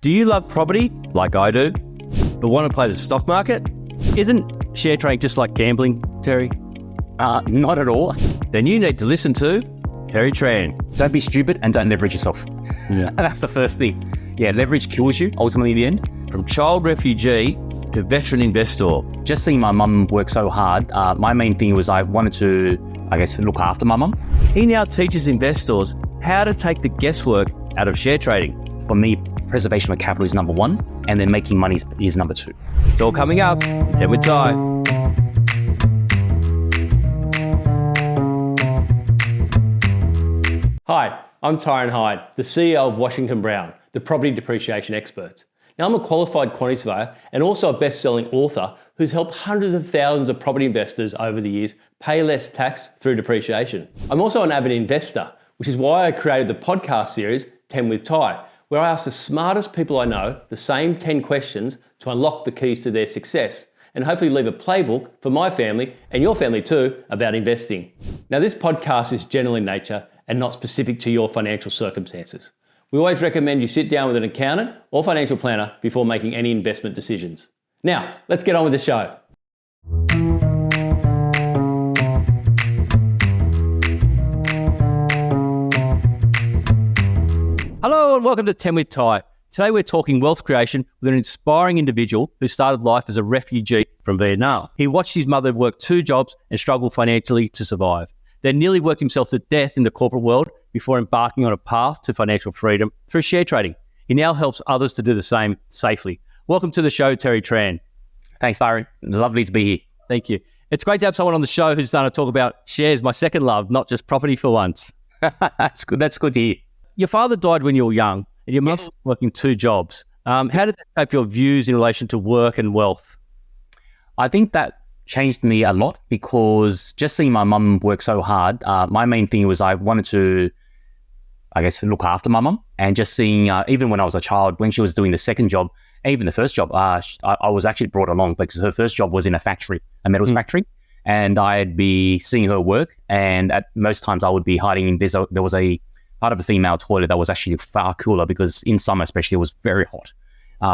Do you love property like I do, but want to play the stock market? Isn't share trading just like gambling, Terry? Not at all. Then you need to listen to Terry Tran. Don't be stupid and don't leverage yourself. Yeah. That's the first thing. Yeah, leverage kills you ultimately in the end. From child refugee to veteran investor. Just seeing my mum work so hard, my main thing was I wanted to, look after my mum. He now teaches investors how to take the guesswork out of share trading. For me, preservation of capital is number one, and then making money is number two. It's all coming up. 10 with Ty. Hi, I'm Tyron Hyde, the CEO of Washington Brown, the property depreciation experts. Now, I'm a qualified quantity surveyor and also a best-selling author who's helped hundreds of thousands of property investors over the years pay less tax through depreciation. I'm also an avid investor, which is why I created the podcast series 10 with Ty, where I ask the smartest people I know the same 10 questions to unlock the keys to their success and hopefully leave a playbook for my family and your family too about investing. Now, this podcast is general in nature and not specific to your financial circumstances. We always recommend you sit down with an accountant or financial planner before making any investment decisions. Now, let's get on with the show. Hello and welcome to 10 with Ty. Today we're talking wealth creation with an inspiring individual who started life as a refugee from Vietnam. He watched his mother work 2 jobs and struggle financially to survive. Then nearly worked himself to death in the corporate world before embarking on a path to financial freedom through share trading. He now helps others to do the same safely. Welcome to the show, Terry Tran. Thanks, Tyron. Lovely to be here. Thank you. It's great to have someone on the show who's going to talk about shares, my second love, not just property for once. That's good. That's good to hear. Your father died when you were young and your mother was working 2 jobs. How did that shape your views in relation to work and wealth? I think that changed me a lot because just seeing my mum work so hard, my main thing was I wanted to, look after my mum. And just seeing, even when I was a child, when she was doing the second job, even the first job, I was actually brought along because her first job was in a factory, a metals factory. And I'd be seeing her work. And at most times I would be hiding in this. There was a part of the female toilet that was actually far cooler because in summer especially, it was very hot.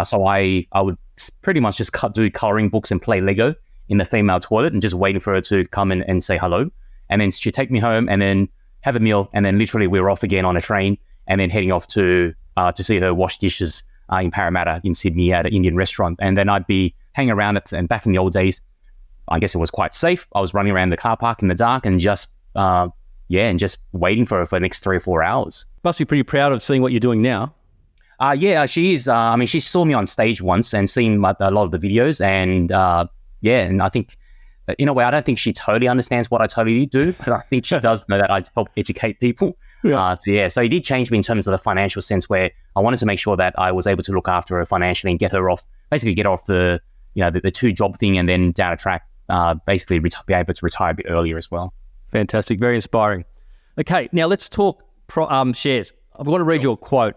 So I would pretty much just do coloring books and play Lego in the female toilet and just waiting for her to come in and say hello. And then she'd take me home and then have a meal. And then literally we were off again on a train and then heading off to see her wash dishes in Parramatta in Sydney at an Indian restaurant. And then I'd be hanging around and back in the old days, I guess it was quite safe. I was running around the car park in the dark and just waiting for her for the next 3 or 4 hours. Must be pretty proud of seeing what you're doing now. She is. She saw me on stage once and seen a lot of the videos and and I think, in a way, I don't think she totally understands what I totally do, but I think she does know that I help educate people. Yeah. So it did change me in terms of the financial sense where I wanted to make sure that I was able to look after her financially and get her off the 2 job thing and then down a track, be able to retire a bit earlier as well. Fantastic. Very inspiring. Okay, now let's talk shares. I've got to read you a quote.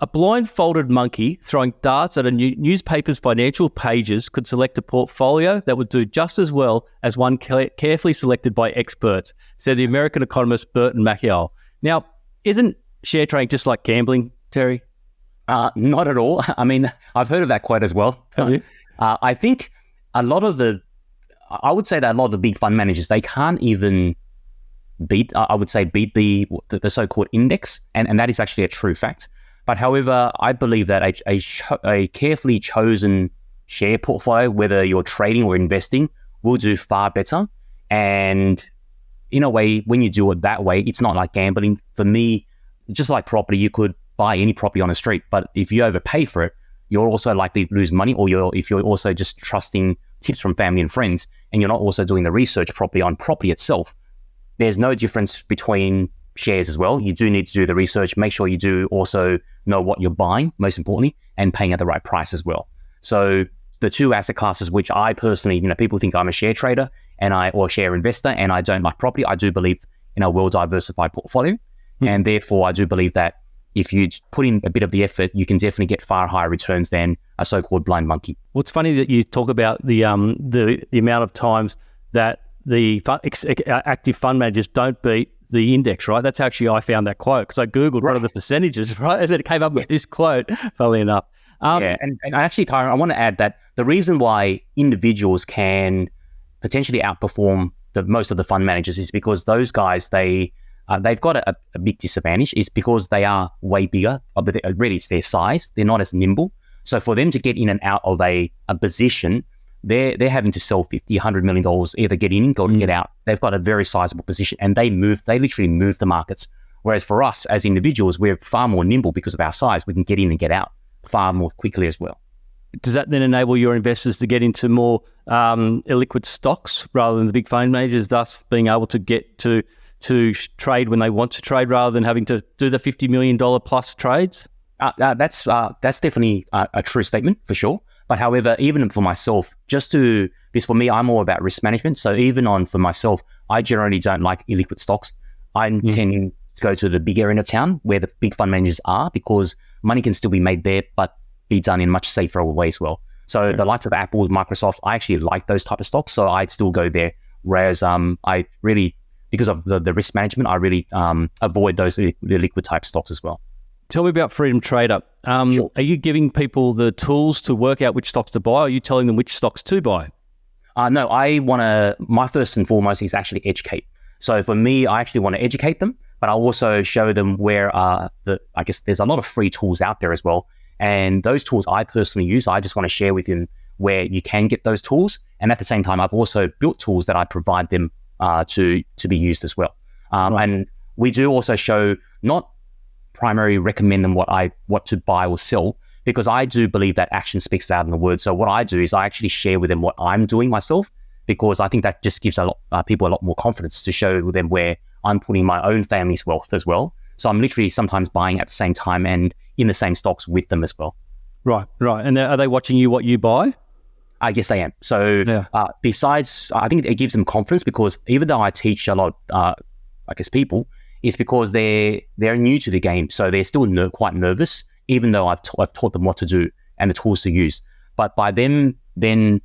A blindfolded monkey throwing darts at a newspaper's financial pages could select a portfolio that would do just as well as one carefully selected by experts, said the American economist Burton Malkiel. Now, isn't share trading just like gambling, Terry? Not at all. I mean, I've heard of that quote as well. Have you? I think I would say that a lot of the big fund managers, they can't even beat the so-called index. And that is actually a true fact. But however, I believe that a carefully chosen share portfolio, whether you're trading or investing, will do far better. And in a way, when you do it that way, it's not like gambling. For me, just like property, you could buy any property on the street, but if you overpay for it, you're also likely to lose money, or if you're also just trusting tips from family and friends, and you're not also doing the research properly on property itself. There's no difference between shares as well. You do need to do the research, make sure you do also know what you're buying, most importantly, and paying at the right price as well. So the 2 asset classes, which I personally, people think I'm a share trader or share investor, and I don't like property. I do believe in a well-diversified portfolio. And therefore I do believe that if you put in a bit of the effort, you can definitely get far higher returns than a so-called blind monkey. Well, it's funny that you talk about the amount of times that the active fund managers don't beat the index, right? That's actually, I found that quote because I Googled what are the percentages, right? And then it came up with this quote, funnily enough. And actually, Tyron, I want to add that the reason why individuals can potentially outperform most of the fund managers is because those guys, they've got a big disadvantage is because they are way bigger, but really it's their size. They're not as nimble. So for them to get in and out of a position, they're having to sell $50, $100 million, either get in or get out. They've got a very sizable position and they literally move the markets. Whereas for us as individuals, we're far more nimble because of our size. We can get in and get out far more quickly as well. Does that then enable your investors to get into more illiquid stocks rather than the big fund managers, thus being able to get to trade when they want to trade rather than having to do the $50 million plus trades? That's definitely a true statement for sure. But however, even for myself, because for me, I'm all about risk management. So even for myself, I generally don't like illiquid stocks. I'm tending to go to the big area of town where the big fund managers are because money can still be made there, but be done in much safer way as well. So the likes of Apple, Microsoft, I actually like those type of stocks. So I'd still go there. Whereas I really, because of the risk management, I really avoid those liquid type stocks as well. Tell me about Freedom Trader. Sure. Are you giving people the tools to work out which stocks to buy? Or are you telling them which stocks to buy? No, my first and foremost is actually educate. So for me, I actually want to educate them, but I also show them where I guess there's a lot of free tools out there as well. And those tools I personally use, I just want to share with them where you can get those tools. And at the same time, I've also built tools that I provide them to be used as well. And we do also show, not primarily recommend them what to buy or sell, because I do believe that action speaks louder than the words. So what I do is I actually share with them what I'm doing myself, because I think that just gives people a lot more confidence to show them where I'm putting my own family's wealth as well. So I'm literally sometimes buying at the same time and in the same stocks with them as well. Right. And are they watching you what you buy? Yes, I am. So besides, I think it gives them confidence, because even though I teach a lot, people, it's because they're new to the game. So they're still quite nervous, even though I've taught them what to do and the tools to use. But by them then,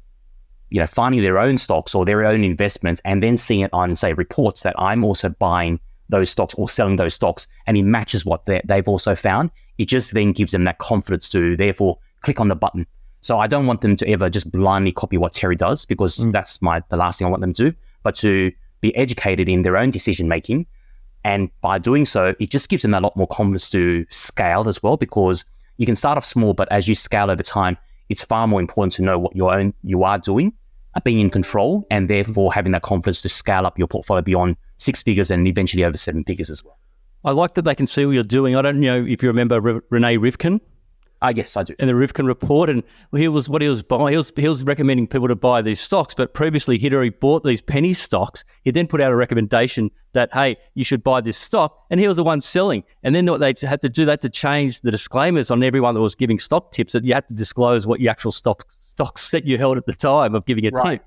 finding their own stocks or their own investments and then seeing it on, say, reports that I'm also buying those stocks or selling those stocks, and it matches what they've also found, it just then gives them that confidence to therefore click on the button. So I don't want them to ever just blindly copy what Terry does, because that's the last thing I want them to do, but to be educated in their own decision making. And by doing so, it just gives them a lot more confidence to scale as well, because you can start off small, but as you scale over time, it's far more important to know what you are doing, being in control, and therefore having that confidence to scale up your portfolio beyond 6 figures and eventually over 7 figures as well. I like that they can see what you're doing. I don't know if you remember Renee Rivkin. Yes, I do. And the Rivkin report, and he was buying. He was recommending people to buy these stocks, but previously he'd already bought these penny stocks. He then put out a recommendation that, hey, you should buy this stock, and he was the one selling. And then they had to do that to change the disclaimers on everyone that was giving stock tips, that you had to disclose what your actual stocks that you held at the time of giving a tip.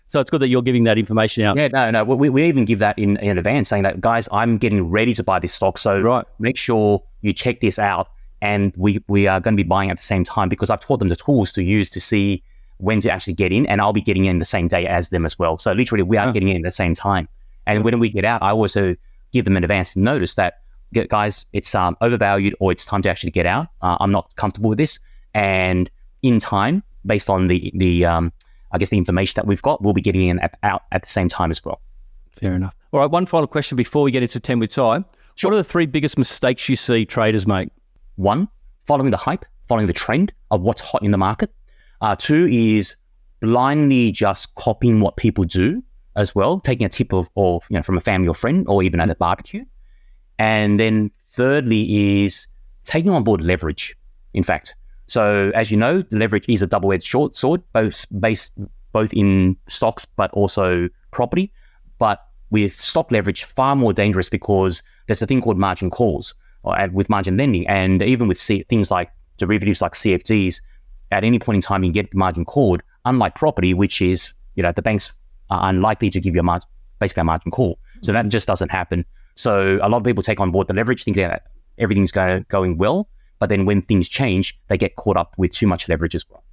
So it's good that you're giving that information out. Yeah, no. We even give that in advance, saying that, guys, I'm getting ready to buy this stock, so make sure you check this out. And we are going to be buying at the same time, because I've taught them the tools to use to see when to actually get in, and I'll be getting in the same day as them as well. So literally we are getting in at the same time. And when we get out, I also give them an advance notice that, guys, it's overvalued, or it's time to actually get out. I'm not comfortable with this. And in time, based on the information that we've got, we'll be getting in out at the same time as well. Fair enough. All right, one final question before we get into 10 with time. Sure. What are the 3 biggest mistakes you see traders make? 1, following the hype, following the trend of what's hot in the market. 2 is blindly just copying what people do as well, taking a tip of from a family or friend, or even at a barbecue. And then thirdly is taking on board leverage, in fact. So as you know, leverage is a double-edged sword, both in stocks but also property. But with stock leverage, far more dangerous, because there's a thing called margin calls, with margin lending, and even with things like derivatives like CFDs, at any point in time you get margin called, unlike property, which is, the banks are unlikely to give you a margin call. So that just doesn't happen. So a lot of people take on board the leverage, thinking that everything's going well, but then when things change, they get caught up with too much leverage as well.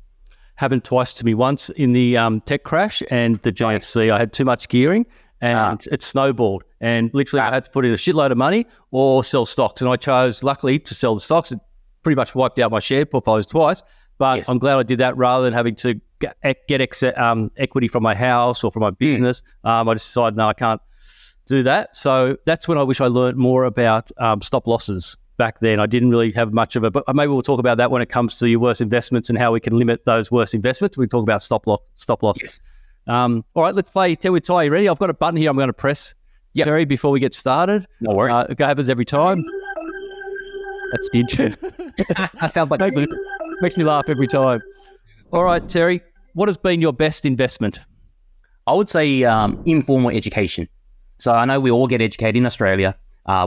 Happened twice to me. Once in the tech crash and the giant C. I had too much gearing, and it snowballed. And literally I had to put in a shitload of money or sell stocks. And I chose, luckily, to sell the stocks. It pretty much wiped out my share portfolios twice. But I'm glad I did that rather than having to get equity from my house or from my business. I just decided, no, I can't do that. So that's when I wish I learned more about stop losses back then. I didn't really have much of it, but maybe we'll talk about that when it comes to your worst investments and how we can limit those worst investments. We talk about stop losses. All right, let's play Tell with Ty. You ready? I've got a button here I'm going to press, Terry, before we get started. No worries. It happens every time. That's the intro. That sounds like makes me laugh every time. All right, Terry, what has been your best investment? I would say informal education. So I know we all get educated in Australia.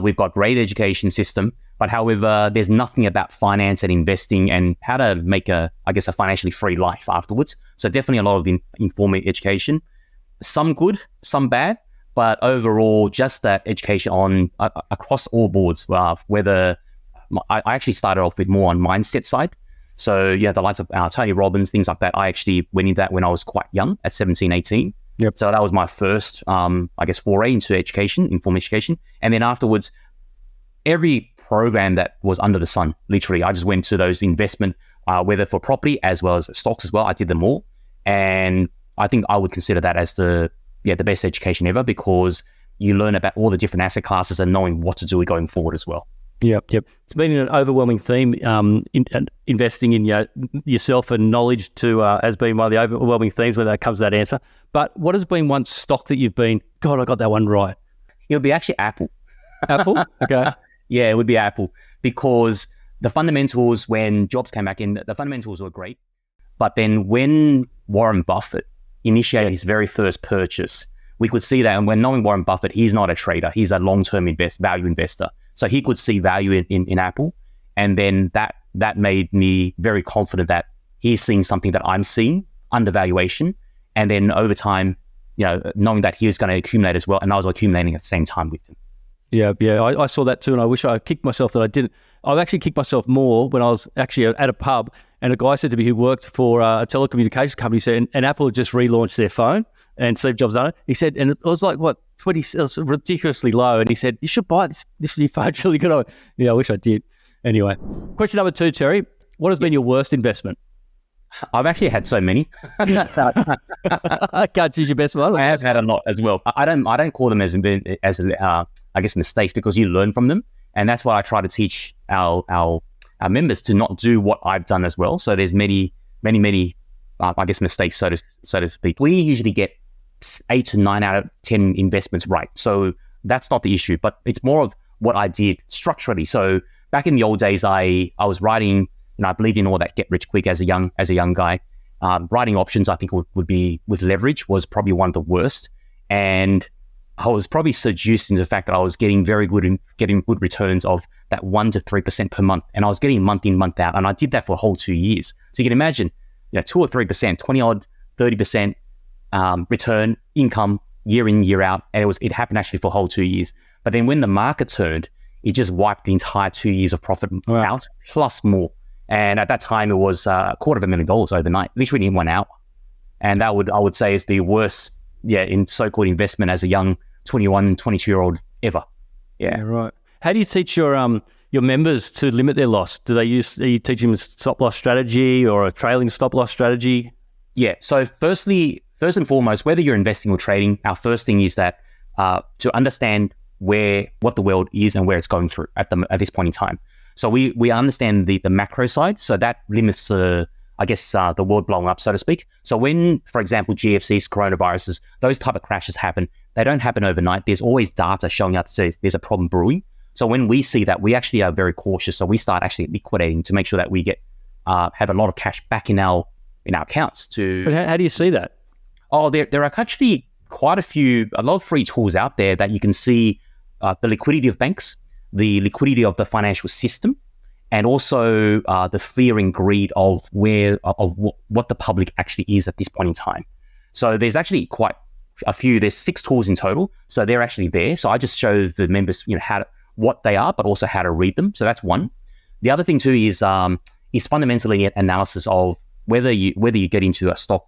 We've got great education system, but however, there's nothing about finance and investing and how to make a financially free life afterwards. So definitely a lot of informal education. Some good, some bad, but overall, just that education on across all boards. Whether I actually started off with more on mindset side. So the likes of Tony Robbins, things like that. I actually went into that when I was quite young, at 17, 18. Yep. So that was my first, foray into education, informal education. And then afterwards, every program that was under the sun, literally, I just went to those investment, whether for property as well as stocks as well. I did them all. And I think I would consider that as the best education ever, because you learn about all the different asset classes and knowing what to do going forward as well. Yep. It's been an overwhelming theme. Investing in yourself and knowledge has been one of the overwhelming themes when that comes to that answer. But what has been one stock that you've been, God, I got that one right? It would be actually Apple. Apple? Okay. Yeah, it would be Apple, because the fundamentals, when Jobs came back in, the fundamentals were great. But then when Warren Buffett initiated his very first purchase, we could see that. And when knowing Warren Buffett, he's not a trader. He's a long-term value investor. So he could see value in Apple. And then that made me very confident that he's seeing something that I'm seeing, undervaluation. And then over time, knowing that he was going to accumulate as well. And I was accumulating at the same time with him. Yeah. I saw that too. And I wish I kicked myself that I didn't. I've actually kicked myself more when I was actually at a pub and a guy said to me who worked for a telecommunications company, said, and Apple had just relaunched their phone and Steve Jobs done it. He said, and it was like, what, 20, it was ridiculously low. And he said, you should buy this new phone. It's really good. I wish I did. Anyway, question number 2, Terry. What has been your worst investment? I've actually had so many. I can't choose your best one. I have had a lot as well. I don't call them as mistakes, because you learn from them. And that's why I try to teach our members to not do what I've done as well. So there's many mistakes, so to speak. We usually get 8 to 9 out of 10 investments right. So that's not the issue, but it's more of what I did structurally. So back in the old days, I was writing, I believed in all that get rich quick as a young guy. Writing options, I think would be, with leverage, was probably one of the worst. And I was probably seduced into the fact that I was getting getting good returns of that 1 to 3% per month. And I was getting month in, month out. And I did that for a whole 2 years. So you can imagine, 2 or 3%, 20 odd, 30% return income year in, year out. And it happened actually for a whole 2 years. But then when the market turned, it just wiped the entire 2 years of profit out, plus more. And at that time, it was $250,000 overnight, literally in 1 hour. And that I would say is the worst, in so-called investment as a young 21, 22-year-old ever. Yeah, right. How do you teach your members to limit their loss? Are you teaching them a stop loss strategy or a trailing stop loss strategy? Yeah. So first and foremost, whether you're investing or trading, our first thing is that to understand what the world is and where it's going through at this point in time. So we understand the macro side. So that limits the world blowing up, so to speak. So when, for example, GFCs, coronaviruses, those type of crashes happen, they don't happen overnight. There's always data showing up to say there's a problem brewing. So when we see that, we actually are very cautious. So we start actually liquidating to make sure that we get have a lot of cash back in our accounts. But how do you see that? Oh, there are actually quite a lot of free tools out there that you can see the liquidity of banks, the liquidity of the financial system, and also the fear and greed of what the public actually is at this point in time. So there's actually quite a few. There's 6 tools in total, so they're actually there. So I just show the members, what they are, but also how to read them. So that's one. The other thing too is fundamentally an analysis of whether you get into a stock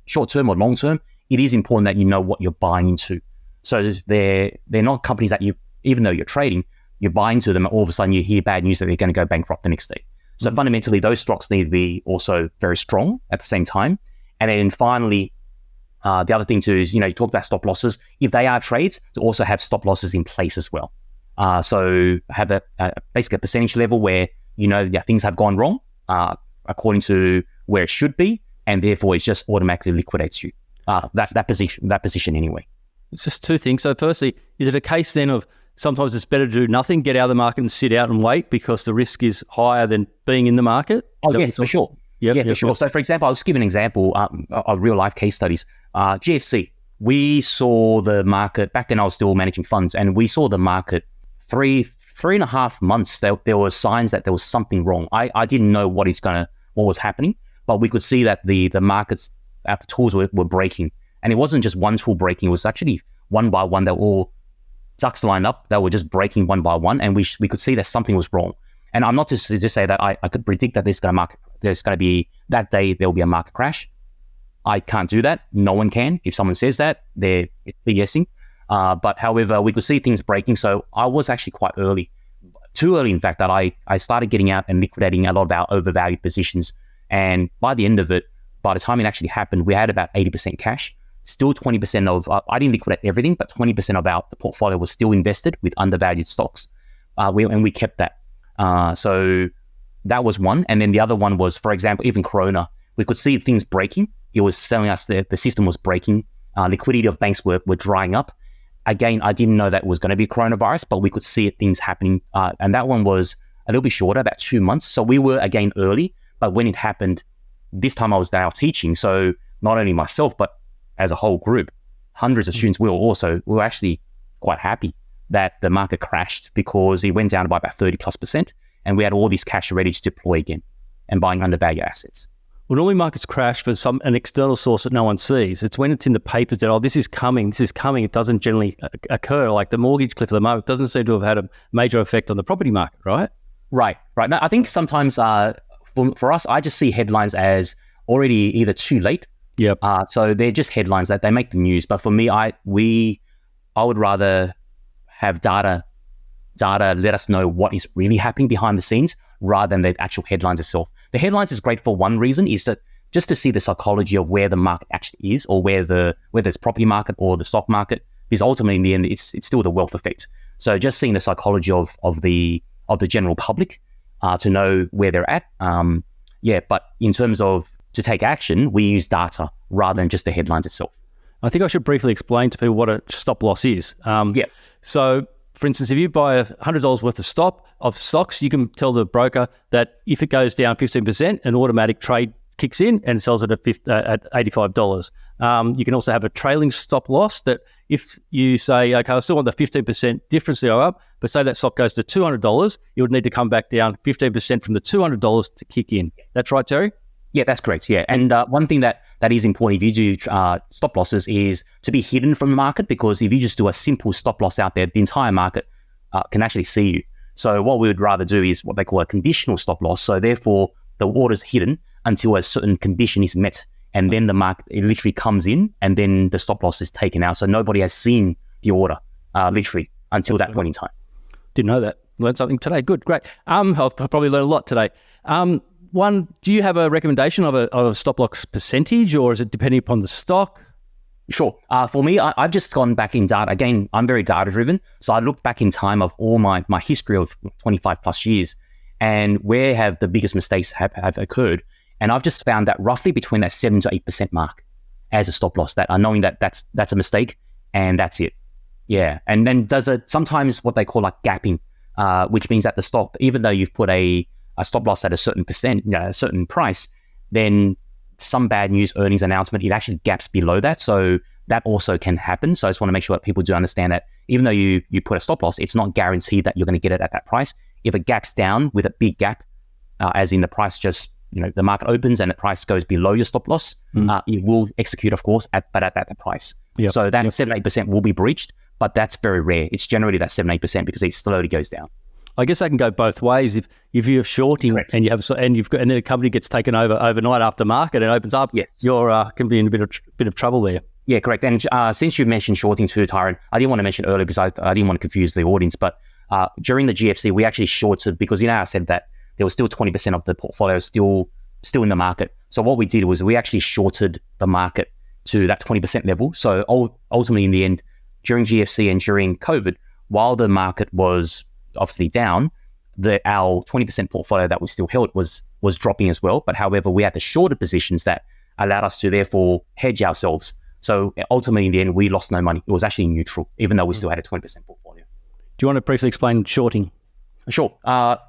short term or long term. It is important that you know what you're buying into. So they're not companies that you, even though you're trading, you're buying to them, all of a sudden you hear bad news that they're going to go bankrupt the next day. So fundamentally, those stocks need to be also very strong at the same time. And then finally, the other thing too is, you talk about stop losses. If they are trades, to also have stop losses in place as well. So have basically a percentage level where, things have gone wrong according to where it should be, and therefore it just automatically liquidates you. That position anyway. It's just two things. So firstly, is it a case then of sometimes it's better to do nothing, get out of the market and sit out and wait because the risk is higher than being in the market? Oh, yes, for sure. Yep, for sure. So for example, I'll just give an example of real life case studies. GFC, we saw the market, back then I was still managing funds, and we saw the market 3.5 months. There were signs that there was something wrong. I didn't know what was happening, but we could see that the markets, the tools were breaking. And it wasn't just one tool breaking, it was actually one by one. They were all ducks lined up. They were just breaking one by one, and we could see that something was wrong. And I'm not just to say that I could predict that there's going to be that day there will be a market crash. I can't do that. No one can. If someone says that, it's BSing. But however, we could see things breaking. So I was actually quite early, too early in fact, that I started getting out and liquidating a lot of our overvalued positions. And by the end of it, by the time it actually happened, we had about 80% cash. Still 20% of, I didn't liquidate everything, but 20% of the portfolio was still invested with undervalued stocks. We kept that. So that was one. And then the other one was, for example, even Corona, we could see things breaking. It was telling us that the system was breaking. Liquidity of banks were drying up. Again, I didn't know that was going to be coronavirus, but we could see things happening. And that one was a little bit shorter, about 2 months. So we were, again, early. But when it happened, this time I was now teaching. So not only myself, but as a whole group, hundreds of students, we were actually quite happy that the market crashed because it went down by about 30+%. And we had all this cash ready to deploy again and buying undervalued assets. Well, normally markets crash for an external source that no one sees. It's when it's in the papers that, this is coming. It doesn't generally occur. Like the mortgage cliff at the moment doesn't seem to have had a major effect on the property market, right? Right. No, I think sometimes for us, I just see headlines as already either too late. Yep. So they're just headlines that they make the news. But for me, I would rather have data let us know what is really happening behind the scenes rather than the actual headlines itself. The headlines is great for one reason, is that just to see the psychology of where the market actually is, or whether it's property market or the stock market, because ultimately in the end it's still the wealth effect. So just seeing the psychology of the general public to know where they're at. But in terms of to take action, we use data rather than just the headlines itself. I think I should briefly explain to people what a stop loss is. So, for instance, if you buy $100 worth of stocks, you can tell the broker that if it goes down 15%, an automatic trade kicks in and sells it at $85. You can also have a trailing stop loss that if you say, okay, I still want the 15% difference to go up, but say that stock goes to $200, you would need to come back down 15% from the $200 to kick in. That's right, Terry? Yeah, that's correct. Yeah. And one thing that is important if you do stop losses is to be hidden from the market, because if you just do a simple stop loss out there, the entire market can actually see you. So what we would rather do is what they call a conditional stop loss. So therefore, the order's hidden until a certain condition is met. And then the market, it literally comes in and then the stop loss is taken out. So nobody has seen the order literally until that point in time. Didn't know that. Learned something today. Good, great. I've probably learned a lot today. One, do you have a recommendation of a stop loss percentage, or is it depending upon the stock? Sure. For me, I've just gone back in data. Again, I'm very data driven. So I looked back in time of all my history of 25 plus years and where have the biggest mistakes have occurred. And I've just found that roughly between that 7 to 8% mark as a stop loss, that knowing that that's a mistake and that's it. Yeah. And then does it sometimes what they call like gapping, which means that the stock, even though you've put a stop loss at a certain percent, a certain price, then some bad news earnings announcement, it actually gaps below that. So that also can happen. So I just want to make sure that people do understand that even though you put a stop loss, it's not guaranteed that you're going to get it at that price. If it gaps down with a big gap, as in the price just, the market opens and the price goes below your stop loss, it will execute, of course, but at that price. Yep. So that 7-8% will be breached, but that's very rare. It's generally that 7-8% because it slowly goes down. I guess that can go both ways. If you have shorting and then a company gets taken over overnight after market and opens up, yes, you can be in a bit of trouble there. Yeah, correct. And since you mentioned shorting too, Tyron, I didn't want to mention earlier because I didn't want to confuse the audience, but during the GFC, we actually shorted because, I said that there was still 20% of the portfolio still in the market. So what we did was we actually shorted the market to that 20% level. So ultimately, in the end, during GFC and during COVID, while the market was obviously down, our 20% portfolio that we still held was dropping as well. But however, we had the shorter positions that allowed us to therefore hedge ourselves. So ultimately, in the end, we lost no money. It was actually neutral, even though we still had a 20% portfolio. Do you want to briefly explain shorting? Sure.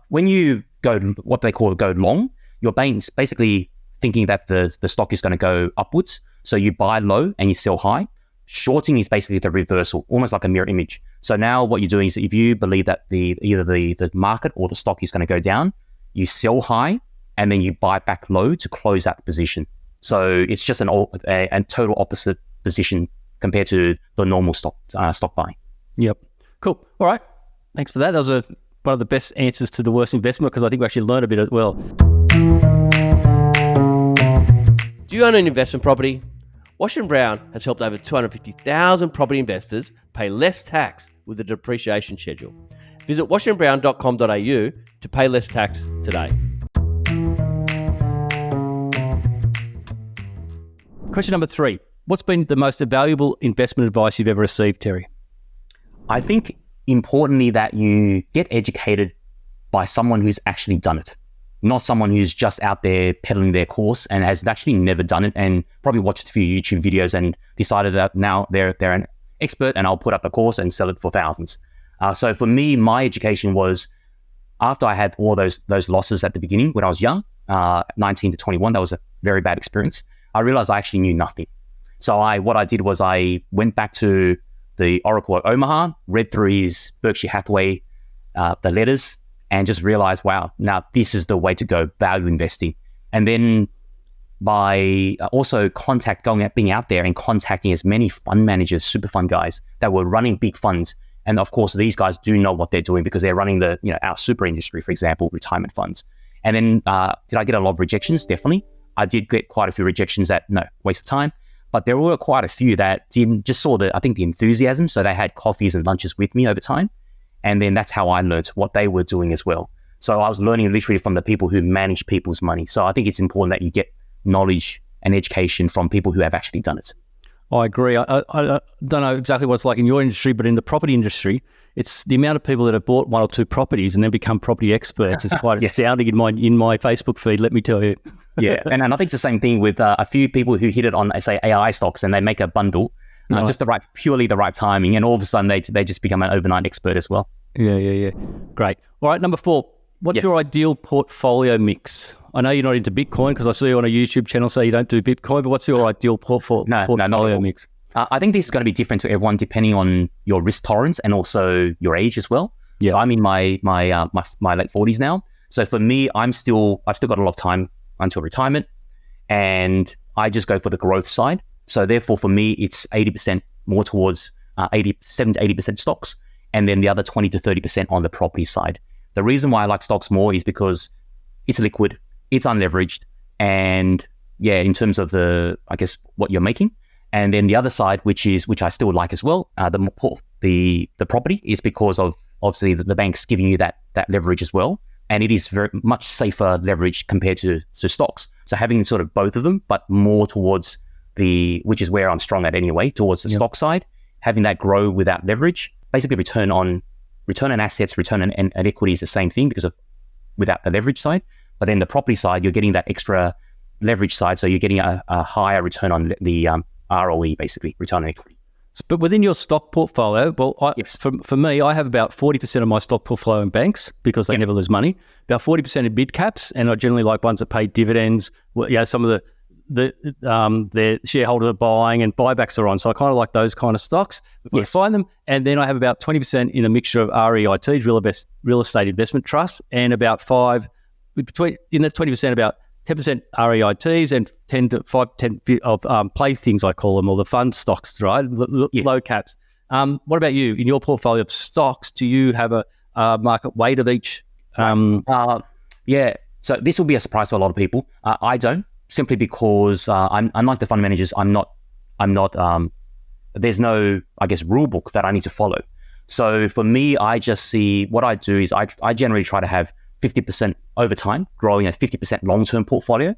When you go what they call go long, you're basically thinking that the stock is going to go upwards. So you buy low and you sell high. Shorting is basically the reversal, almost like a mirror image. So now what you're doing is if you believe that either the market or the stock is going to go down, you sell high and then you buy back low to close out the position. So it's just a total opposite position compared to the normal stock buy. Yep. Cool. All right. Thanks for that. That was one of the best answers to the worst investment because I think we actually learned a bit as well. Do you own an investment property? Washington Brown has helped over 250,000 property investors pay less tax with the depreciation schedule. Visit washingtonbrown.com.au to pay less tax today. Question number 3. What's been the most valuable investment advice you've ever received, Terry? I think importantly that you get educated by someone who's actually done it, not someone who's just out there peddling their course and has actually never done it and probably watched a few YouTube videos and decided that now they're an expert and I'll put up a course and sell it for thousands. So for me, my education was after I had all those losses at the beginning when I was young, 19 to 21, that was a very bad experience. I realized I actually knew nothing. So what I did was I went back to the Oracle at Omaha, read through his Berkshire Hathaway, the letters, and just realized, wow, now this is the way to go, value investing. And then by also being out there and contacting as many fund managers, super fund guys that were running big funds. And of course, these guys do know what they're doing because they're running our super industry, for example, retirement funds. And then did I get a lot of rejections? Definitely. I did get quite a few rejections that, no, waste of time. But there were quite a few that just saw the enthusiasm. So they had coffees and lunches with me over time. And then that's how I learned what they were doing as well. So I was learning literally from the people who manage people's money. So I think it's important that you get knowledge and education from people who have actually done it. I agree. I don't know exactly what it's like in your industry, but in the property industry, it's the amount of people that have bought 1 or 2 properties and then become property experts is quite yes. astounding in my Facebook feed, let me tell you. Yeah, and I think it's the same thing with a few people who hit it on, say, AI stocks and they make a bundle, just purely the right timing, and all of a sudden they just become an overnight expert as well. Yeah. Great. All right, number 4. What's your ideal portfolio mix? I know you're not into Bitcoin because I saw you on a YouTube channel say you don't do Bitcoin, but what's your ideal portfolio mix? I think this is going to be different to everyone depending on your risk tolerance and also your age as well. Yeah. So I'm in my late 40s now. So for me, I've still got a lot of time until retirement, and I just go for the growth side. So therefore, for me, it's 80% more towards 7 to 80% stocks, and then the other 20 to 30% on the property side. The reason why I like stocks more is because it's liquid, it's unleveraged, and in terms of what you're making. And then the other side, which I still like as well, the property is because of obviously the bank's giving you that leverage as well. And it is very much safer leverage compared to stocks. So having sort of both of them, but more towards which is where I'm strong at anyway, towards the stock side, having that grow without leverage, basically return on assets, return on equity is the same thing because of without the leverage side. But then the property side, you're getting that extra leverage side. So you're getting a higher return on the ROE, basically, return on equity. But within your stock portfolio, for me, I have about 40% of my stock portfolio in banks because they never lose money, about 40% in mid caps, and I generally like ones that pay dividends. Some of the shareholders are buying and buybacks are on. So I kind of like those kind of stocks. I find them. And then I have about 20% in a mixture of REITs, real estate investment trusts, and about 5, in that 20%, about 10% REITs and 10 of play things, I call them, or the fund stocks, right? Low caps. What about you? In your portfolio of stocks, do you have a market weight of each? So this will be a surprise to a lot of people. I don't, simply because I'm like the fund managers. I'm not I'm not, there's no, I guess, rule book that I need to follow. So for me, I just see what I do is I generally try to have 50% over time, growing a 50% long-term portfolio,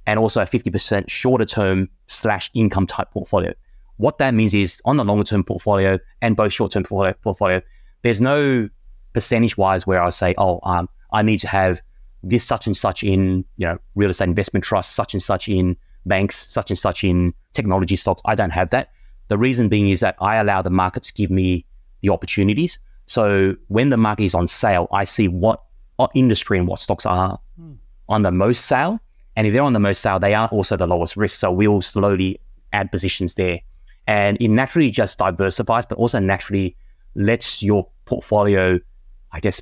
and also a 50% shorter-term / income type portfolio. What that means is on the longer-term portfolio and both short-term portfolio, there's no percentage-wise where I say, I need to have this such and such in real estate investment trusts, such and such in banks, such and such in technology stocks. I don't have that. The reason being is that I allow the market to give me the opportunities. So when the market is on sale, I see what industry and what stocks are on the most sale. And if they're on the most sale, they are also the lowest risk. So we'll slowly add positions there. And it naturally just diversifies, but also naturally lets your portfolio, I guess,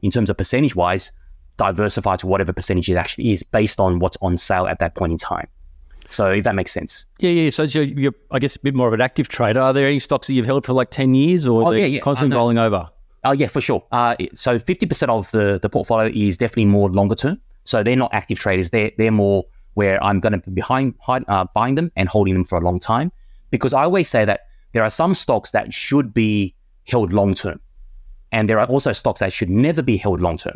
in terms of percentage-wise, diversify to whatever percentage it actually is based on what's on sale at that point in time. So if that makes sense. Yeah. So you're, I guess, a bit more of an active trader. Are there any stocks that you've held for like 10 years or are they constantly rolling over? Oh, yeah, for sure. So 50% of the portfolio is definitely more longer term. So they're not active traders. They're more where I'm going to be buying them and holding them for a long time. Because I always say that there are some stocks that should be held long term. And there are also stocks that should never be held long term.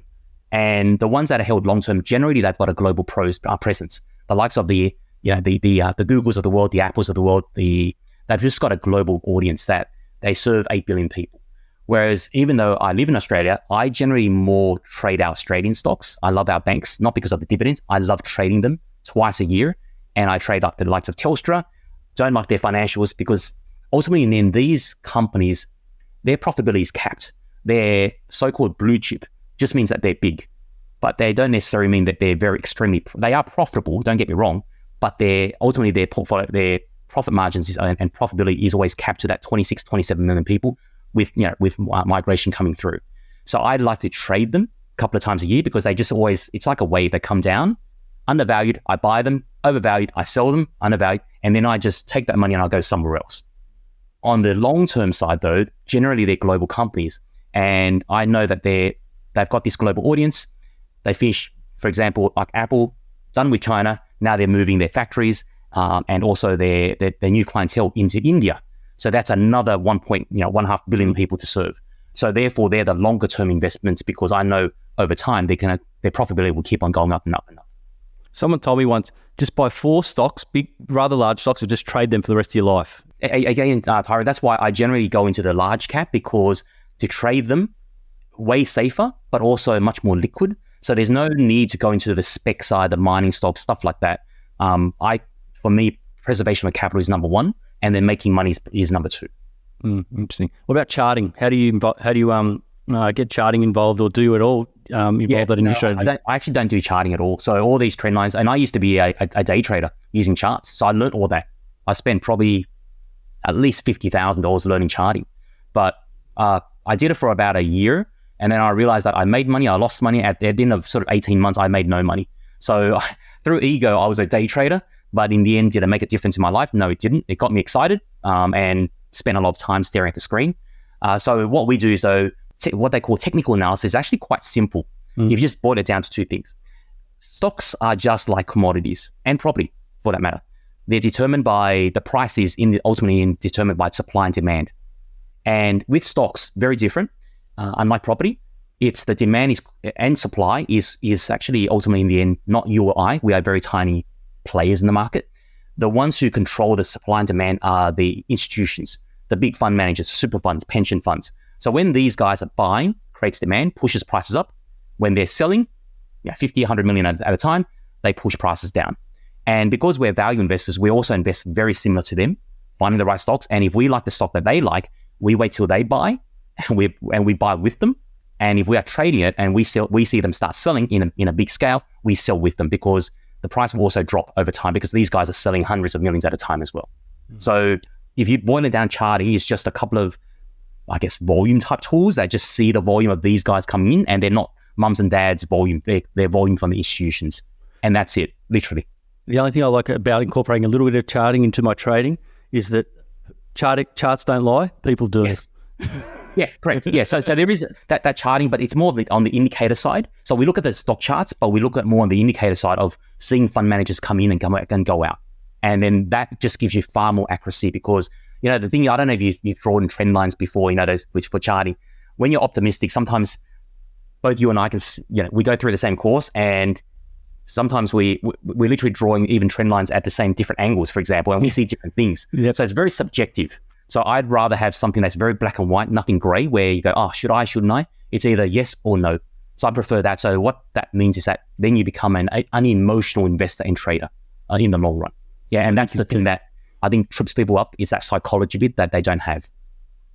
And the ones that are held long term, generally they've got a global presence. The likes of the Googles of the world, the Apples of the world, they've just got a global audience that they serve 8 billion people. Whereas even though I live in Australia, I generally more trade our Australian stocks. I love our banks, not because of the dividends. I love trading them twice a year. And I trade up the likes of Telstra. Don't like their financials because ultimately in these companies, their profitability is capped. Their so-called blue chip just means that they're big. But they don't necessarily mean that they're they are profitable, don't get me wrong, but ultimately their portfolio, their profit margins and profitability is always capped to that 26, 27 million people with migration coming through. So I'd like to trade them a couple of times a year because they just always, it's like a wave. They come down, undervalued, I buy them, overvalued, I sell them, undervalued, and then I just take that money and I'll go somewhere else. On the long-term side though, generally they're global companies. And I know that they've got this global audience. They finish, for example, like Apple, done with China. Now they're moving their factories and also their new clientele into India. So that's another 1.5 billion people to serve. So therefore, they're the longer term investments because I know over time their profitability will keep on going up and up and up. Someone told me once, just buy 4 stocks, big, rather large stocks, and just trade them for the rest of your life. Again, Tyron, that's why I generally go into the large cap because to trade them, way safer, but also much more liquid. So there's no need to go into the spec side, the mining stocks, stuff like that. For me, preservation of capital is number 1, and then making money is number 2. Interesting. What about charting? How do you get charting involved, or do you at all involve that in your strategy? I actually don't do charting at all. So all these trend lines, and I used to be a day trader using charts. So I learned all that. I spent probably at least $50,000 learning charting, but I did it for about a year. And then I realized that I made money, I lost money. At the end of sort of 18 months, I made no money. So through ego, I was a day trader, but in the end, did it make a difference in my life? No, it didn't. It got me excited and spent a lot of time staring at the screen. So what we do is though, what they call technical analysis is actually quite simple. If you just boil it down to 2 things. Stocks are just like commodities and property for that matter. They're determined by the price is ultimately determined by supply and demand. And with stocks, very different. Unlike property, it's the demand and supply is actually ultimately in the end, not you or I. We are very tiny players in the market. The ones who control the supply and demand are the institutions, the big fund managers, super funds, pension funds. So when these guys are buying, creates demand, pushes prices up. When they're selling, 50, 100 million at a time, they push prices down. And because we're value investors, we also invest very similar to them, finding the right stocks. And if we like the stock that they like, we wait till they buy and we buy with them. And if we are trading it and we see them start selling in a big scale, we sell with them because the price will also drop over time because these guys are selling hundreds of millions at a time as well. So if you boil it down, charting is just a couple of, I guess, volume type tools that just see the volume of these guys coming in, and they're not mums and dads volume, they're volume from the institutions. And that's it, literally. The only thing I like about incorporating a little bit of charting into my trading is that charts don't lie, people do. Yes. Yeah, correct. Yeah, so there is that charting, but it's more on the indicator side. So we look at the stock charts, but we look at more on the indicator side of seeing fund managers come in and go out. And then that just gives you far more accuracy because, the thing, I don't know if you've drawn trend lines before, those for charting. When you're optimistic, sometimes both you and I can, we go through the same course and sometimes we're literally drawing even trend lines at the same different angles, for example, and we see different things. Yep. So it's very subjective. So I'd rather have something that's very black and white, nothing gray, where you go, oh, should I, shouldn't I? It's either yes or no. So I prefer that. So what that means is that then you become an unemotional investor and trader in the long run. Yeah, and that's the thing that I think trips people up is that psychology bit that they don't have.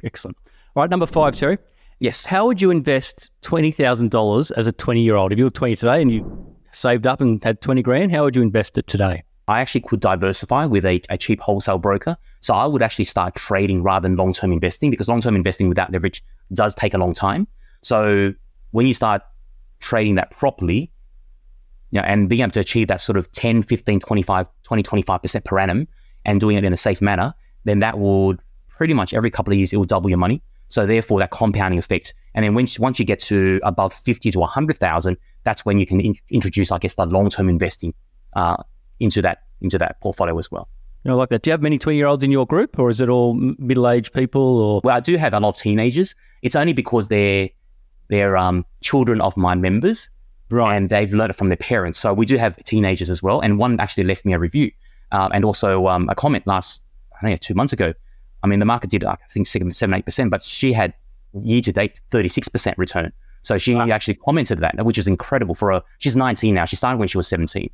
Excellent. All right, number 5, Terry. Yes. How would you invest $20,000 as a 20-year-old? If you were 20 today and you saved up and had 20 grand, how would you invest it today? I actually could diversify with a cheap wholesale broker. So I would actually start trading rather than long-term investing because long-term investing without leverage does take a long time. So when you start trading that properly, and being able to achieve that sort of 10, 15, 25, 20, 25% per annum and doing it in a safe manner, then that would pretty much every couple of years, it will double your money. So therefore that compounding effect. And then once you get to above 50 to 100,000, that's when you can introduce, I guess, the long-term investing into that portfolio as well. Like that. Do you have many 20-year-olds in your group or is it all middle-aged people? Or Well, I do have a lot of teenagers. It's only because they're children of my members. Right. And they've learned it from their parents. So we do have teenagers as well. And one actually left me a review and also a comment I think 2 months ago. I mean, the market did, I think, 7-8%, but she had year-to-date 36% return. So she actually commented that, which is incredible for her. She's 19 now. She started when she was 17.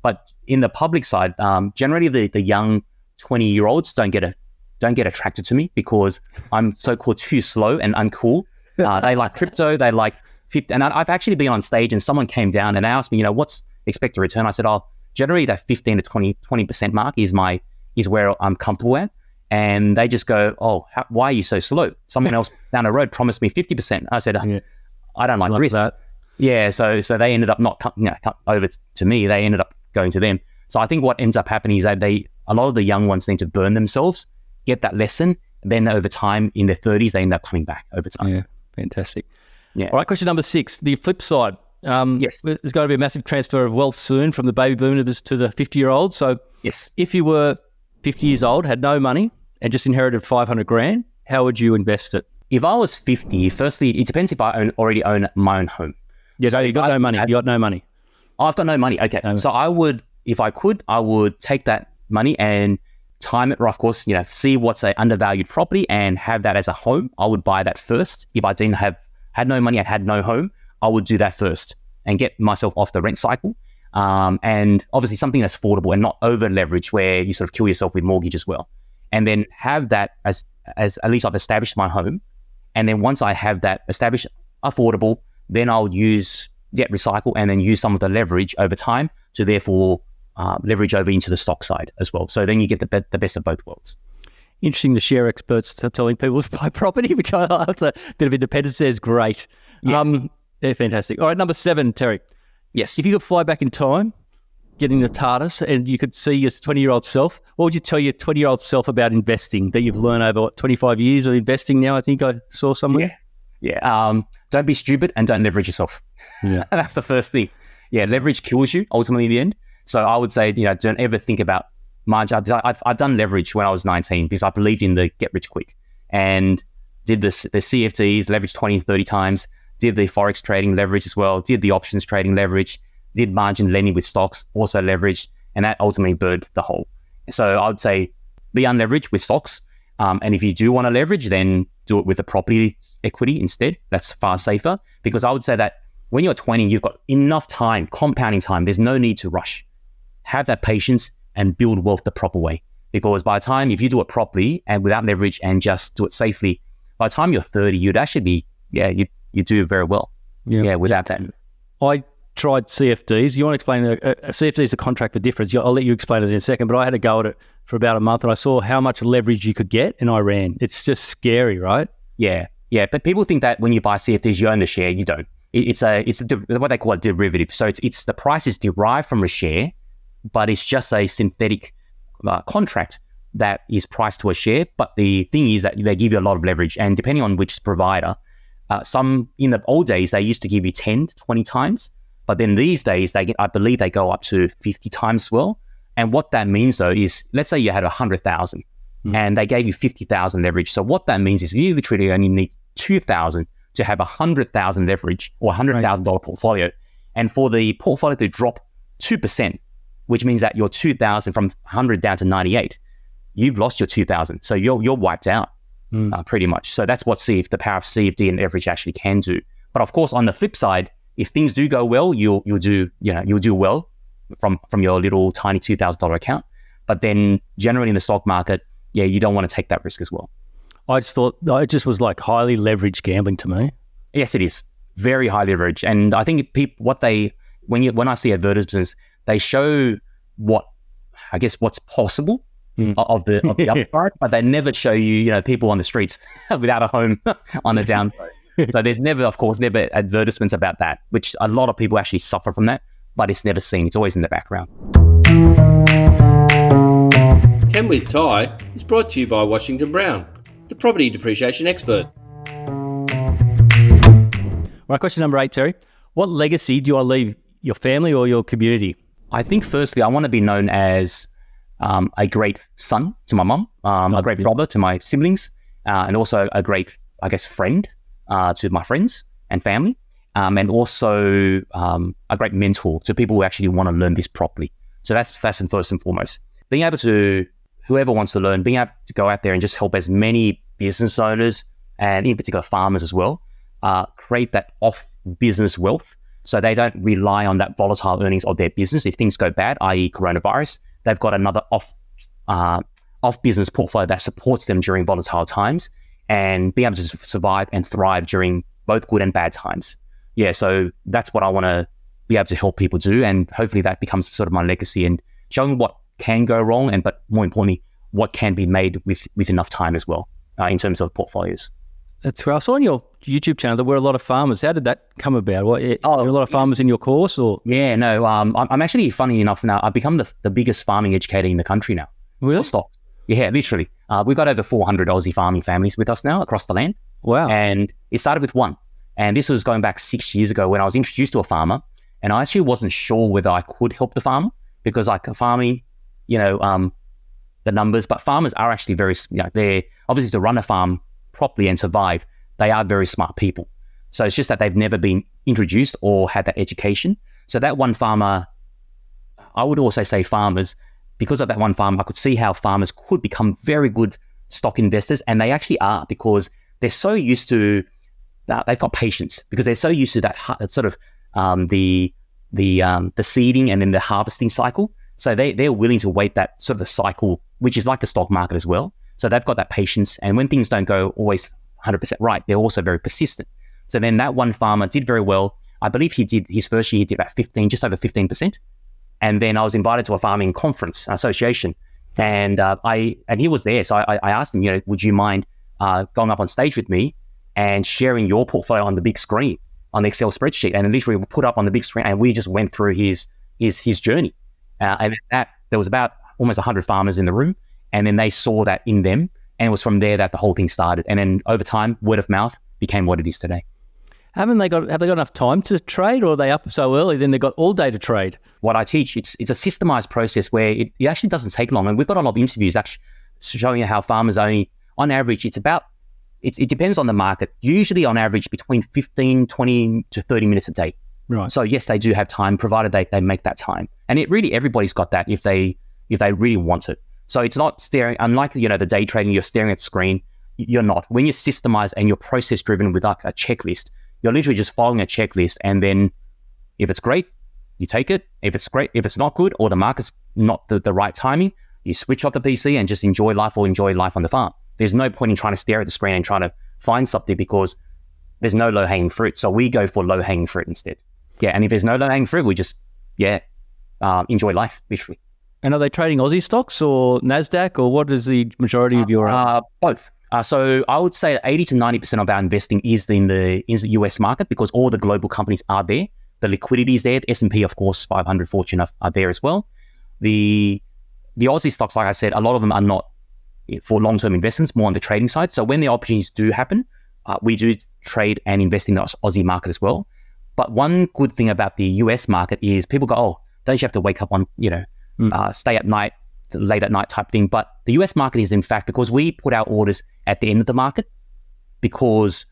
But in the public side, generally the young 20-year-olds don't get attracted to me because I'm so-called too slow and uncool. They like crypto. They like 50. And I've actually been on stage and someone came down and asked me, what's expected return? I said, generally that 15 to 20% mark is where I'm comfortable at. And they just go, why are you so slow? Someone else down the road promised me 50%. I said, I don't like risk. That. Yeah, so they ended up not cut over to me. They ended up going to them. So I think what ends up happening is that a lot of the young ones need to burn themselves, get that lesson, and then over time, in their 30s, they end up coming back over time. Yeah, fantastic. Yeah. All right, question number 6, the flip side. Yes. There's going to be a massive transfer of wealth soon from the baby boomers to the 50-year-olds. So Yes. if you were 50 years old, had no money, and just inherited 500 grand, how would you invest it? If I was 50, firstly, it depends if I already own my own home. Yeah, so you got no money. You got no money. I've got no money. Okay. So I would, if I could, I would take that money and time it, or of course, see what's an undervalued property and have that as a home. I would buy that first. If I didn't had no money, I had no home, I would do that first and get myself off the rent cycle. And obviously something that's affordable and not over leveraged where you sort of kill yourself with mortgage as well. And then have that as at least I've established my home. And then once I have that established, affordable, then I'll use debt recycle and then use some of the leverage over time to therefore leverage over into the stock side as well. So then you get the best of both worlds. Interesting, the share experts telling people to buy property, which I love. It's a bit of independence there is great. Yeah. They're fantastic. All right, number 7, Terry. Yes. If you could fly back in time, get in the TARDIS, and you could see your 20-year-old self, what would you tell your 20-year-old self about investing that you've learned over 25 years of investing now? I think I saw somewhere. Yeah. Don't be stupid and don't leverage yourself. Yeah. That's the first thing. Yeah, leverage kills you ultimately in the end. So I would say, don't ever think about margin. I've done leverage when I was 19 because I believed in the get rich quick and did the CFDs, leverage 20, 30 times, did the Forex trading leverage as well, did the options trading leverage, did margin lending with stocks, also leveraged, and that ultimately burned the hole. So I would say be unleveraged with stocks. And if you do want to leverage, then do it with a property equity instead. That's far safer because I would say that when you're 20, you've got enough time, compounding time. There's no need to rush. Have that patience and build wealth the proper way. Because by the time, if you do it properly and without leverage and just do it safely, by the time you're 30, you'd actually be, you do very well. Yeah, without that. I tried CFDs. You want to explain a CFD is a contract for difference. I'll let you explain it in a second, but I had a go at it for about a month and I saw how much leverage you could get and I ran. It's just scary, right? Yeah. But people think that when you buy CFDs, you own the share. You don't. It's what they call a derivative. So it's the price is derived from a share, but it's just a synthetic contract that is priced to a share. But the thing is that they give you a lot of leverage, and depending on which provider, some in the old days they used to give you 10 to 20 times, but then these days I believe they go up to 50 times as well. And what that means though is, let's say you had 100,000 and they gave you 50,000 leverage. So what that means is you literally only need 2,000 to have 100,000 leverage or $100,000 portfolio. And for the portfolio to drop 2%, which means that your 2,000 from 100 down to 98, you've lost your 2,000. So you're wiped out pretty much. So that's what the power of CFD and leverage actually can do. But of course, on the flip side, if things do go well, you'll do well from your little tiny $2,000 account. But then generally in the stock market, you don't want to take that risk as well. I just thought it just was like highly leveraged gambling to me. Yes, it is very high leverage, and I think people when I see advertisements, they show what's possible of the upside, but they never show you people on the streets without a home on the downside. So there's never advertisements about that, which a lot of people actually suffer from that, but it's never seen. It's always in the background. Ken with Ty is brought to you by Washington Brown, the property depreciation expert. Right, question number 8, Terry. What legacy do you want to leave your family or your community? I think firstly, I want to be known as a great son to my mum, a great brother to my siblings, and also a great, friend to my friends and family, and also a great mentor to people who actually want to learn this properly. So that's first and foremost. Being able to, whoever wants to learn, being able to go out there and just help as many business owners and in particular farmers as well, create that off-business wealth so they don't rely on that volatile earnings of their business. If things go bad, i.e. coronavirus, they've got another off-business portfolio that supports them during volatile times and be able to survive and thrive during both good and bad times. Yeah, so that's what I want to be able to help people do, and hopefully that becomes sort of my legacy and showing what can go wrong, but more importantly, what can be made with enough time as well in terms of portfolios. That's right. I saw on your YouTube channel there were a lot of farmers. How did that come about? Are there a lot of farmers in your course? Or Yeah, no. I'm actually, funny enough now, I've become the biggest farming educator in the country now. Really? For stocks. Yeah, literally. We've got over 400 Aussie farming families with us now across the land. Wow. And it started with one. And this was going back 6 years ago when I was introduced to a farmer. And I actually wasn't sure whether I could help the farmer because farming, the numbers, but farmers are actually very, they're obviously to run a farm properly and survive, they are very smart people. So it's just that they've never been introduced or had that education. So that one farmer, I would also say farmers, because of that one farmer, I could see how farmers could become very good stock investors, and they actually are because they're so used to, they've got patience because they're so used to that sort of the seeding and then the harvesting cycle. So they're willing to wait that sort of the cycle, which is like the stock market as well. So they've got that patience, and when things don't go always 100% right, they're also very persistent. So then that one farmer did very well. I believe he did his first year, he did about just over 15%. And then I was invited to a farming conference association, and he was there. So I asked him, would you mind going up on stage with me and sharing your portfolio on the big screen on the Excel spreadsheet? And literally we put up on the big screen, and we just went through his journey. And there was about almost 100 farmers in the room, and then they saw that in them, and it was from there that the whole thing started. And then over time, word of mouth became what it is today. Have they got enough time to trade, or are they up so early then they've got all day to trade? What I teach, it's a systemized process where it actually doesn't take long. And we've got a lot of interviews actually showing you how farmers only, on average, it depends on the market, usually on average between 15, 20 to 30 minutes a day. Right. So yes, they do have time, provided they make that time. And everybody's got that if they really want it. So it's not staring, unlike the day trading, you're staring at the screen. You're not. When you're systemized and you're process driven with like a checklist, you're literally just following a checklist, and then if it's great, you take it. If it's not good, or the market's not the right timing, you switch off the PC and just enjoy life on the farm. There's no point in trying to stare at the screen and trying to find something because there's no low-hanging fruit. So we go for low-hanging fruit instead. Yeah, and if there's no low-hanging fruit, we just, enjoy life, literally. And are they trading Aussie stocks or NASDAQ, or what is the majority of your... Both. So I would say 80 to 90% of our investing is in the US market because all the global companies are there. The liquidity is there. The S&P, of course, 500 Fortune are there as well. The Aussie stocks, like I said, a lot of them are not for long-term investments, more on the trading side. So when the opportunities do happen, we do trade and invest in the Aussie market as well. But one good thing about the US market is people go, oh, don't you have to wake up on, stay at night, late at night type thing. But the US market is, in fact, because we put our orders at the end of the market, because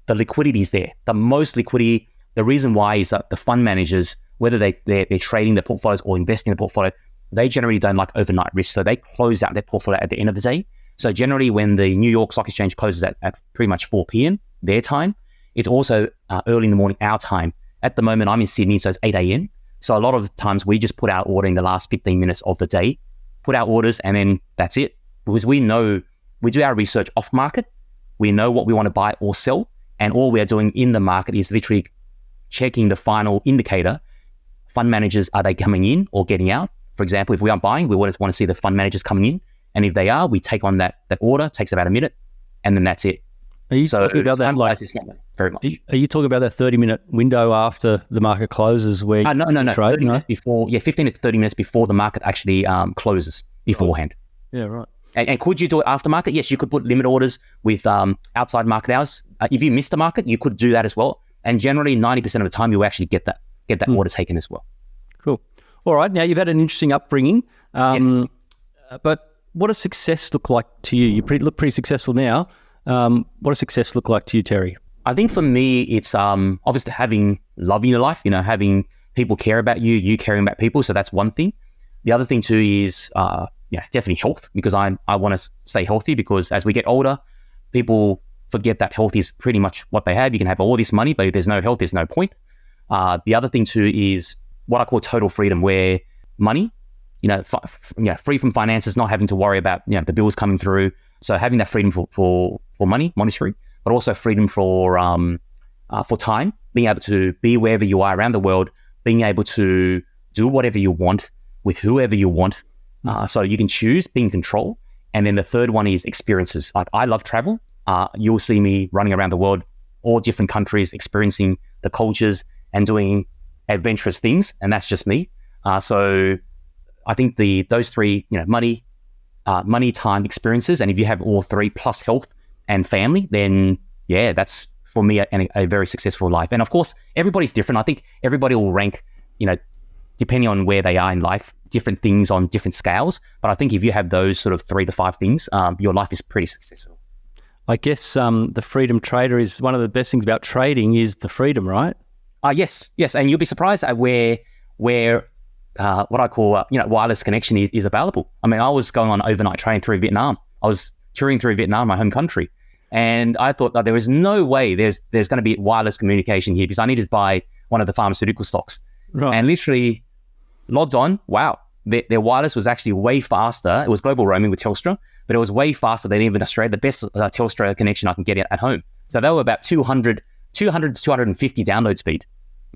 the liquidity is there. The most liquidity, the reason why is that the fund managers, whether they're trading their portfolios or investing in the portfolio, they generally don't like overnight risk. So they close out their portfolio at the end of the day. So generally when the New York Stock Exchange closes at pretty much 4 p.m. their time, it's also early in the morning our time. At the moment, I'm in Sydney, so it's 8 a.m. So a lot of times we just put our order in the last 15 minutes of the day, put our orders, and then that's it. Because we know, we do our research off market, we know what we want to buy or sell, and all we are doing in the market is literally checking the final indicator. Fund managers, are they coming in or getting out? For example, if we are buying, we want to see the fund managers coming in. And if they are, we take on that order, takes about a minute, and then that's it. Are you talking about that? Like, it's not very much. Are you talking about that 30-minute window after the market closes where no. trade? 30 minutes before, 15 to 30 minutes before the market actually closes beforehand. Yeah, right. And could you do it after market? Yes, you could put limit orders with outside market hours. If you miss the market, you could do that as well. And generally, 90% of the time, you actually get that order taken as well. Cool. All right. Now, you've had an interesting upbringing. Yes. But what does success look like to you? You look pretty successful now. What does success look like to you, Terry? I think for me, it's obviously having love in your life, having people care about you, you caring about people. So that's one thing. The other thing too is definitely health, because I want to stay healthy, because as we get older, people forget that health is pretty much what they have. You can have all this money, but if there's no health, there's no point. The other thing too is what I call total freedom, where money, free from finances, not having to worry about the bills coming through. So having that freedom for money, monetary, but also freedom for time, being able to be wherever you are around the world, being able to do whatever you want with whoever you want. So you can choose, be in control. And then the third one is experiences. Like, I love travel. You'll see me running around the world, all different countries, experiencing the cultures and doing adventurous things. And that's just me. So I think those three, money, time, experiences. And if you have all three plus health and family, then that's for me a very successful life. And of course, everybody's different. I think everybody will rank, depending on where they are in life, different things on different scales. But I think if you have those sort of 3 to 5 things, your life is pretty successful. I guess the freedom trader is one of the best things about trading is the freedom, right? Yes. And you'll be surprised at where what I call, wireless connection is available. I mean, I was going on overnight train through Vietnam. I was touring through Vietnam, my home country. And I thought that there was no way there's going to be wireless communication here, because I needed to buy one of the pharmaceutical stocks. Right. And literally logged on. Wow. Their wireless was actually way faster. It was global roaming with Telstra, but it was way faster than even Australia, the best Telstra connection I can get at home. So they were about 200 to 250 download speed,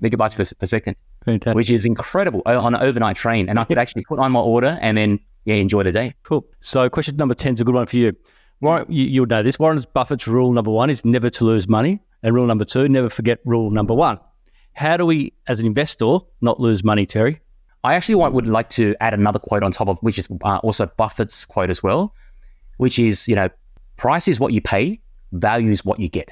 megabytes per second. Fantastic. Which is incredible on an overnight train. And I could actually put on my order and then enjoy the day. Cool. So question number 10 is a good one for you. Warren, you'll know this. Warren Buffett's rule number 1 is never to lose money. And rule number 2, never forget rule number 1. How do we, as an investor, not lose money, Terry? I actually would like to add another quote on top of, which is also Buffett's quote as well, which is, price is what you pay, value is what you get.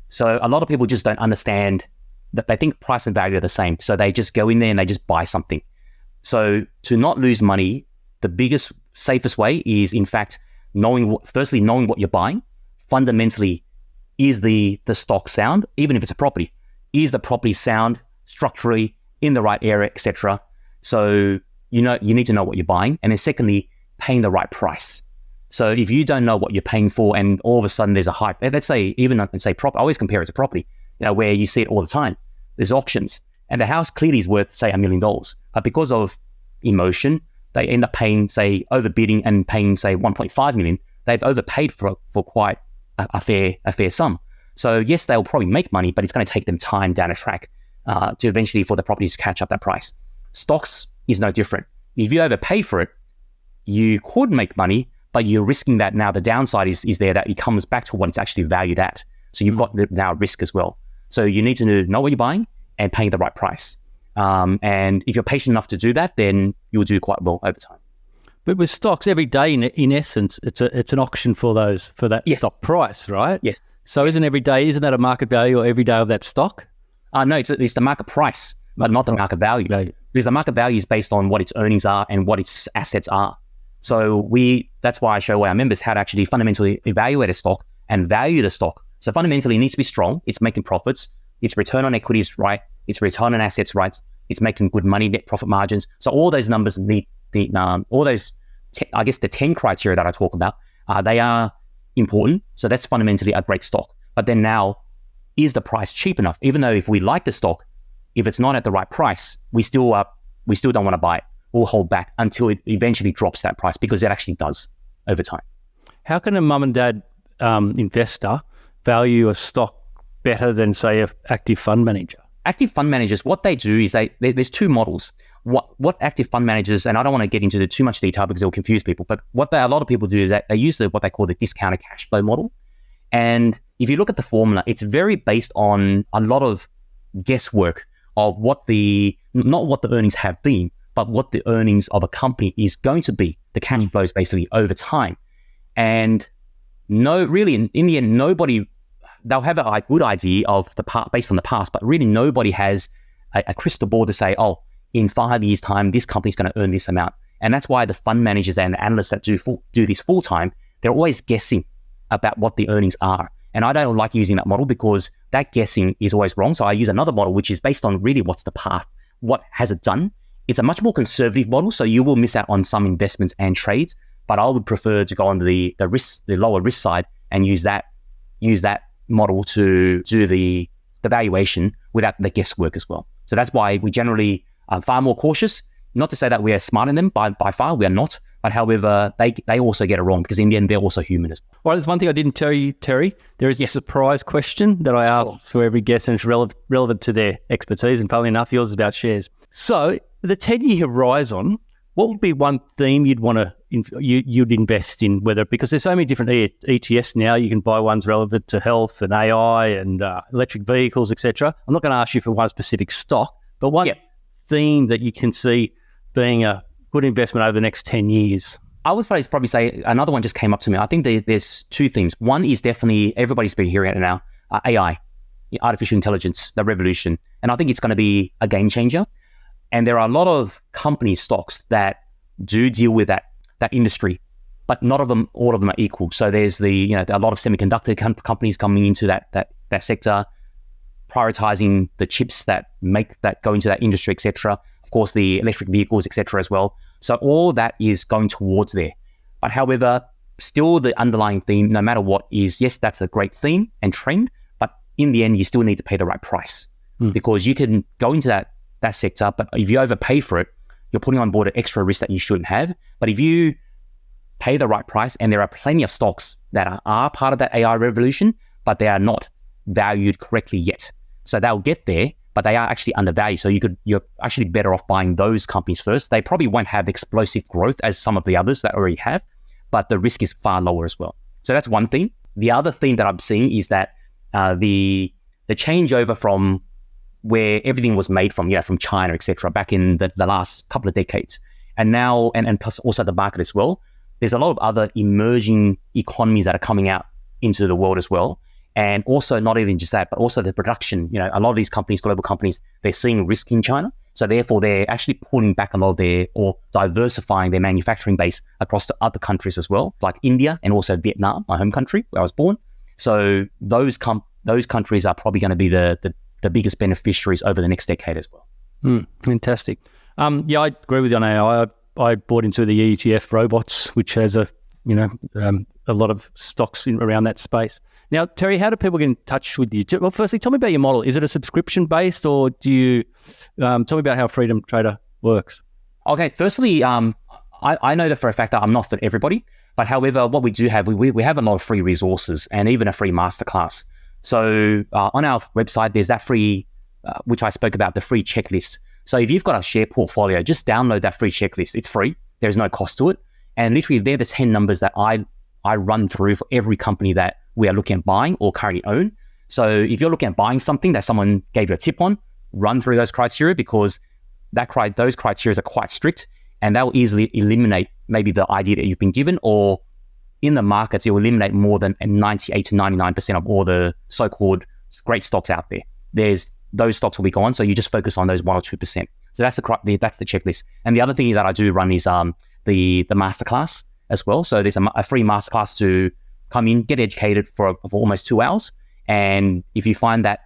So a lot of people just don't understand that. They think price and value are the same. So they just go in there and they just buy something. So to not lose money, the biggest, safest way is, in fact, knowing what you're buying. Fundamentally, is the stock sound? Even if it's a property, is the property sound structurally in the right area, etc.? So you need to know what you're buying. And then secondly, paying the right price. So if you don't know what you're paying for, and all of a sudden there's a hype, let's say property, I always compare it to property, where you see it all the time. There's auctions, and the house clearly is worth, say, $1 million. But because of emotion, they end up paying, say, overbidding and paying, say, 1.5 million. They've overpaid for quite a fair sum. So yes, they'll probably make money, but it's going to take them time down a track to eventually for the properties to catch up that price. Stocks is no different. If you overpay for it, you could make money, but you're risking that now the downside is there, that it comes back to what it's actually valued at. So you've got now risk as well. So you need to know what you're buying and paying the right price. And if you're patient enough to do that, then you'll do quite well over time. But with stocks, every day, in essence, it's an auction for that Yes. stock price, right? Yes. So isn't that a market value or every day of that stock? No, it's the market price. but not the market value. Because the market value is based on what its earnings are and what its assets are. So that's why I show our members how to actually fundamentally evaluate a stock and value the stock. So fundamentally, it needs to be strong. It's making profits. Its return on equity is right. Its return on assets right. It's making good money, net profit margins. So all those numbers need all those, the 10 criteria that I talk about, they are important. So that's fundamentally a great stock. But then now, is the price cheap enough? Even though if we like the stock, if it's not at the right price, we still don't want to buy it. We'll hold back until it eventually drops that price, because it actually does over time. How can a mum and dad investor value a stock better than, say, an active fund manager? Active fund managers, what they do is there's two models. What active fund managers, and I don't want to get into too much detail because it will confuse people, but a lot of people do is that they use what they call the discounted cash flow model. And if you look at the formula, it's very based on a lot of guesswork of not what the earnings have been, but what the earnings of a company is going to be, the cash flows basically over time. And in the end, they'll have a good idea of the part based on the past, but really nobody has a crystal ball to say, oh, in 5 years' time, this company's going to earn this amount. And that's why the fund managers and the analysts that do this full time, they're always guessing about what the earnings are. And I don't like using that model because that guessing is always wrong. So I use another model, which is based on really what's the path, what has it done. It's a much more conservative model, so you will miss out on some investments and trades. But I would prefer to go on the lower risk side and use that model to do the valuation without the guesswork as well. So that's why we generally are far more cautious. Not to say that we are smarter than them, by far we are not. But however, they also get it wrong because in the end, they're also human as well. All right, there's one thing I didn't tell you, Terry. There is a surprise question that I ask for every guest, and it's relevant to their expertise. And funnily enough, yours is about shares. So the 10-year horizon, what would be one theme you'd want to you'd invest in? Whether, because there's so many different ETFs now, you can buy ones relevant to health and AI and electric vehicles, etc. I'm not going to ask you for one specific stock, but one theme that you can see being a good investment over the next 10 years. I would probably say another one just came up to me. I think there's two things. One is definitely, everybody's been hearing it now, AI, artificial intelligence, the revolution. And I think it's going to be a game changer. And there are a lot of company stocks that do deal with that industry, but not all of them are equal. So there's a lot of semiconductor companies coming into that sector, prioritizing the chips that go into that industry, etc. Of course, the electric vehicles, etc. as well. So all that is going towards there. But however, still the underlying theme, no matter what, is yes, that's a great theme and trend, but in the end, you still need to pay the right price because you can go into that sector, but if you overpay for it, you're putting on board an extra risk that you shouldn't have. But if you pay the right price, and there are plenty of stocks that are part of that AI revolution, but they are not valued correctly yet. So they'll get there, but they are actually undervalued. So you're actually better off buying those companies first. They probably won't have explosive growth as some of the others that already have, but the risk is far lower as well. So that's one thing. The other thing that I'm seeing is that the changeover from where everything was made from China, etc., back in the last couple of decades. And now, and plus also the market as well, there's a lot of other emerging economies that are coming out into the world as well. And also not even just that, but also the production. A lot of these companies, global companies, they're seeing risk in China. So therefore, they're actually pulling back a lot of or diversifying their manufacturing base across to other countries as well, like India and also Vietnam, my home country where I was born. So those countries are probably going to be the biggest beneficiaries over the next decade as well. Fantastic. I agree with you on AI. I bought into the ETF robots, which has a lot of stocks around that space. Now, Terry, how do people get in touch with you? Well, firstly, tell me about your model. Is it a subscription based, or do you tell me about how Freedom Trader works? Okay, firstly, I know that for a fact that I'm not for everybody, but however, what we do have, we have a lot of free resources and even a free masterclass. So on our website, there's that free, which I spoke about, the free checklist. So if you've got a share portfolio, just download that free checklist. It's free. There's no cost to it. And literally, they're the 10 numbers that I run through for every company that we are looking at buying or currently own. So if you're looking at buying something that someone gave you a tip on, run through those criteria, because those criteria are quite strict, and they'll easily eliminate maybe the idea that you've been given, or in the markets, it will eliminate more than 98 to 99% of all the so-called great stocks out there. There's those stocks will be gone. So you just focus on those 1 or 2%. So that's the checklist. And the other thing that I do run is the masterclass as well. So there's a free masterclass to come in, get educated for almost 2 hours. And if you find that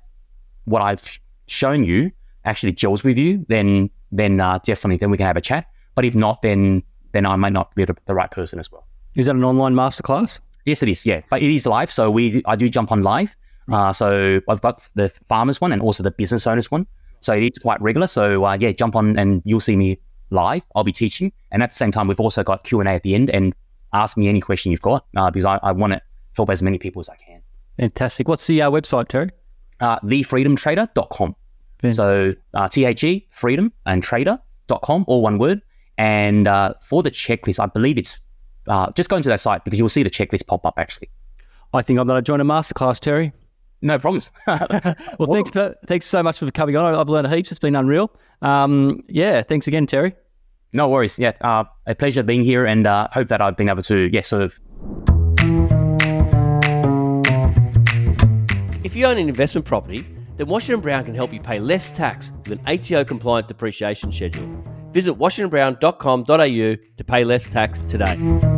what I've shown you actually gels with you, then definitely then we can have a chat. But if not, then I might not be the right person as well. Is that an online masterclass? Yes, it is. Yeah, but it is live. So I do jump on live. So I've got the farmers one and also the business owners one. So it is quite regular. So jump on and you'll see me live. I'll be teaching. And at the same time, we've also got Q&A at the end, and ask me any question you've got because I want to help as many people as I can. Fantastic. What's the website, Terry? TheFreedomTrader.com. So THE, freedom, and trader.com, all one word. And for the checklist, I believe it's just go into that site because you'll see the checklist pop up actually. I think I'm going to join a masterclass, Terry. No problems. Well, thanks so much for coming on. I've learned heaps. It's been unreal. Thanks again, Terry. No worries. Yeah, a pleasure being here, and hope that I've been able to, serve. If you own an investment property, then Washington Brown can help you pay less tax with an ATO-compliant depreciation schedule. Visit washingtonbrown.com.au to pay less tax today.